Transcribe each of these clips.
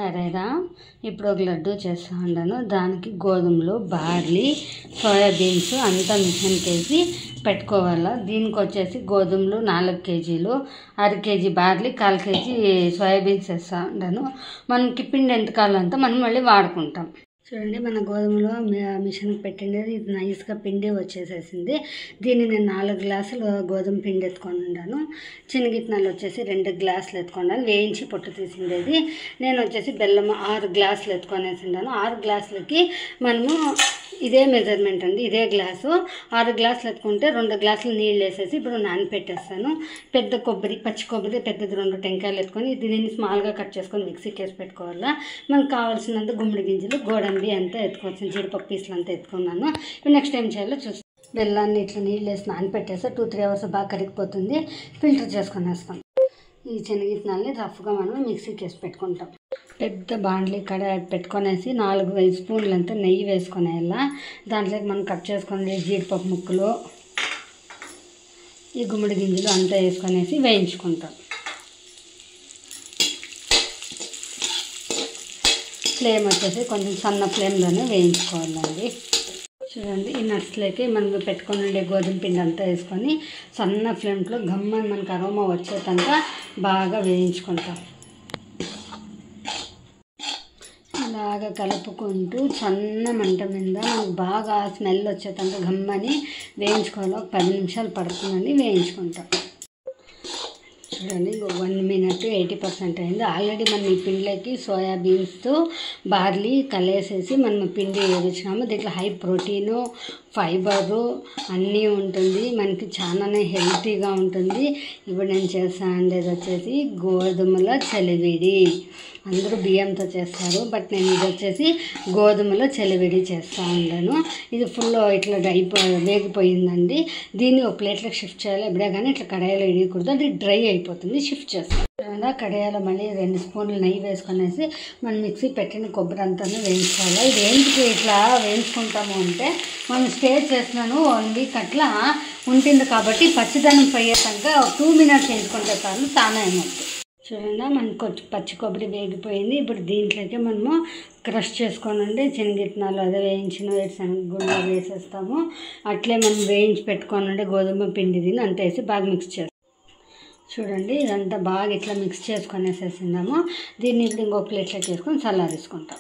అరేరా ఇప్పుడు ఒక లడ్డు చేస్తూ ఉన్నాను. దానికి గోధుమలు, బార్లీ, సోయాబీన్స్ అంతా మిషన్కి వేసి పెట్టుకోవాలా. దీనికి వచ్చేసి గోధుమలు 4 కేజీలు, 1/2 కేజీ బార్లీ, 1/4 కేజీ సోయాబీన్స్ వేస్తూ ఉన్నాను. మనకి పిండి ఎంత కావాలంటే మనం మళ్ళీ వాడుకుంటాం. చూడండి, మన గోధుమలో మిషన్కి పెట్టిండేది ఇది నైస్గా పిండి వచ్చేసేసింది. దీన్ని నేను 4 గ్లాసులు గోధుమ పిండి ఎత్తుకొని ఉన్నాను. శనగిత్తనాలు వచ్చేసి 2 గ్లాసులు ఎత్తుకున్నాను, వేయించి పొట్టు తీసిండేది. నేను వచ్చేసి బెల్లం 6 గ్లాసులు ఎత్తుకొనేసి ఉన్నాను. 6 గ్లాసులకి మనము ఇదే మెజర్మెంట్ అండి, ఇదే గ్లాసు. 6 గ్లాసులు ఎత్తుకుంటే 2 గ్లాసులు నీళ్ళు వేసేసి ఇప్పుడు నానపెట్టేస్తాను. పెద్ద కొబ్బరి, పచ్చి కొబ్బరి పెద్దది 2 టెంకాయలు ఎత్తుకొని దీన్ని స్మాల్గా కట్ చేసుకొని మిక్సీకి వేసి పెట్టుకోవాలా. మనకు కావాల్సినంత గుమ్మడి గింజలు, గోడంబి అంతా ఎత్తుకోవచ్చు, జీడిపప్పు పీసులు అంతా ఎత్తుకున్నాను. ఇప్పుడు నెక్స్ట్ ఏం చేయాలో చూస్తాను. బెల్లాన్ని ఇట్లా నీళ్ళు వేసి నానపెట్టేస్తే 2-3 అవర్స్ బాగా కరిగిపోతుంది. ఫిల్టర్ చేసుకునేస్తాం. ఈ శనగిత్తనాలని రఫ్గా మనం మిక్సీకి వేసి పెట్టుకుంటాం. పెద్ద బాండ్లీ కడాయి పెట్టుకొనేసి 4-5 స్పూన్లంతా నెయ్యి వేసుకునేలా. దాంట్లోకి మనం కట్ చేసుకునే జీడిపప్పు ముక్కలు, ఈ గుమ్మడి గింజలు అంతా వేసుకొనేసి వేయించుకుంటాం. ఫ్లేమ్ వచ్చేసి కొంచెం సన్న ఫ్లేమ్లోనే వేయించుకోవాలండి. చూడండి, ఈ నట్స్లోకి మనం పెట్టుకొని ఉండే గోధుమ పిండి అంతా వేసుకొని సన్న ఫ్లేమ్లో గమ్మని మనకు అరోమా వచ్చేటంతా బాగా వేయించుకుంటాం. ఇలాగా కలుపుకుంటూ సన్న మంట మీద మనకు బాగా స్మెల్ వచ్చేటంత గమ్మని వేయించుకోవాలి. ఒక 10 నిమిషాలు పడుతుందని వేయించుకుంటాం. చూడండి, 1 మినిట్ 80% అయింది. ఆల్రెడీ మనం ఈ పిండిలోకి సోయాబీన్స్తో బార్లీ కలిసేసి మనం పిండి వేయించినాము. దీంట్లో హై ప్రోటీను, ఫైబరు అన్నీ ఉంటుంది. మనకి చాలానే హెల్తీగా ఉంటుంది. ఇప్పుడు నేను చేస్తా ఉండేది వచ్చేసి గోధుమల చలివిడి. అందరూ బియ్యంతో చేస్తారు, బట్ నేను ఇది వచ్చేసి గోధుమల చలివిడి చేస్తూ ఉన్నాను. ఇది ఫుల్ ఇట్లా వేగిపోయిందండి. దీన్ని ఒక ప్లేట్లోకి షిఫ్ట్ చేయాలి. ఎప్పుడే కానీ ఇట్లా కడాయిలో వేయకూడదు, అది డ్రై అయిపోతుంది. షిఫ్ట్ చేస్తాం. కడాయిలో మళ్ళీ 2 స్పూన్లు నెయ్యి వేసుకొనేసి మనం మిక్సీ పెట్టిన కొబ్బరి అంతా వేయించుకోవాలి. ఇది ఎందుకు ఇట్లా వేయించుకుంటాము అంటే మనం స్టే చేస్తున్నాను 1 వీక్ అట్లా ఉంటుంది కాబట్టి పచ్చిదనం పోయేసాక 2 మినిట్స్ వేయించుకుంటే చాలు, చాలా ఏమవుతుంది. చూడండి, మనకు పచ్చి కొబ్బరి వేగిపోయింది. ఇప్పుడు దీంట్లోకి మనము క్రష్ చేసుకోనండి శనగిత్తనాలు, అదే వేయించిన వేరుశనగ వేసేస్తాము. అట్లే మనం వేయించి పెట్టుకోనండి గోధుమ పిండి దీన్ని అంత వేసి బాగా మిక్స్ చేస్తాం. చూడండి, ఇదంతా బాగా ఇట్లా మిక్స్ చేసుకొనేసేసిందాము. దీన్ని ఇప్పుడు ఇంకో ప్లేట్లోకి వేసుకొని చల్లారేసుకుంటాం.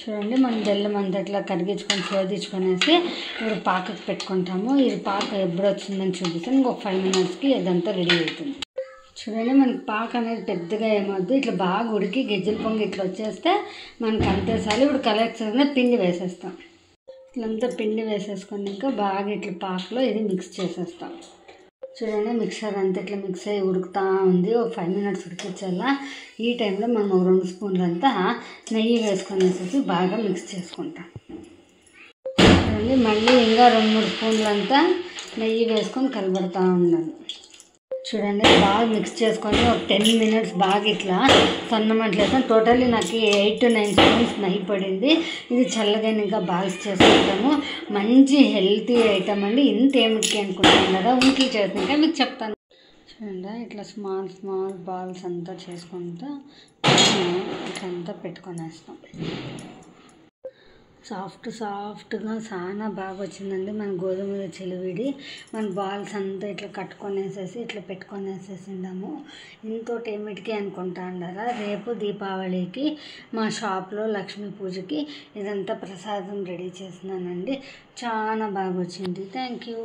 చూడండి, మనం బెల్లం అంతట్లా కరిగించుకొని శోధించుకొనేసి ఇప్పుడు పాకకి పెట్టుకుంటాము. ఇది పాక ఎప్పుడు వచ్చిందని చూపిస్తాను. ఇంకొక 5 మినిట్స్కి ఇదంతా రెడీ అవుతుంది. చూడండి, మనకి పాక అనేది పెద్దగా ఏమవుద్దు, ఇట్లా బాగా ఉడికి గిజ్జల పొంగి ఇట్లా వచ్చేస్తే మనకి అంతేసారి. ఇప్పుడు కలెక్ట్గా పిండి వేసేస్తాం. ఇట్లంతా పిండి వేసేసుకొని ఇంకా బాగా ఇట్లా పాకలో ఇది మిక్స్ చేసేస్తాం. చూడండి, మిక్సర్ అంతా ఇట్లా మిక్స్ అయ్యి ఉడుకుతూ ఉంది. ఒక 5 మినిట్స్ ఉడికించాలా. ఈ టైంలో మనం 2 స్పూన్లంతా నెయ్యి వేసుకొనేసేసి బాగా మిక్స్ చేసుకుంటాం. చూడండి, మళ్ళీ ఇంకా 2-3 స్పూన్లంతా నెయ్యి వేసుకొని కలబెడతా ఉన్నాను. చూడండి, బాగా మిక్స్ చేసుకొని ఒక 10 మినిట్స్ బాగా ఇట్లా సన్నమంటలు వేసాను. టోటల్లీ నాకు 8-9 స్పూన్స్ నెయ్యి పడింది. ఇది చల్లగా ఇంకా బాల్స్ చేసుకుంటాము. మంచి హెల్తీ ఐటమ్ అండి. ఇంత ఏమిటి అనుకుంటాను కదా, ఇంట్లో చేసినాక మీకు చెప్తాను. చూడండి, ఇట్లా స్మాల్ బాల్స్ అంతా చేసుకుంటా ఇట్లంతా పెట్టుకొనేస్తాం. సాఫ్ట్గా చాలా బాగా వచ్చిందండి మన గోధుమల చలివిడి. మన బాల్స్ అంతా ఇట్లా కట్టుకొనేసేసి ఇట్లా పెట్టుకొనేసేసిందాము. ఇంకోటి ఏమిటికి అనుకుంటా అన్నారా, రేపు దీపావళికి మా షాప్లో లక్ష్మీ పూజకి ఇదంతా ప్రసాదం రెడీ చేసినానండి. చాలా బాగా వచ్చింది. Thank you.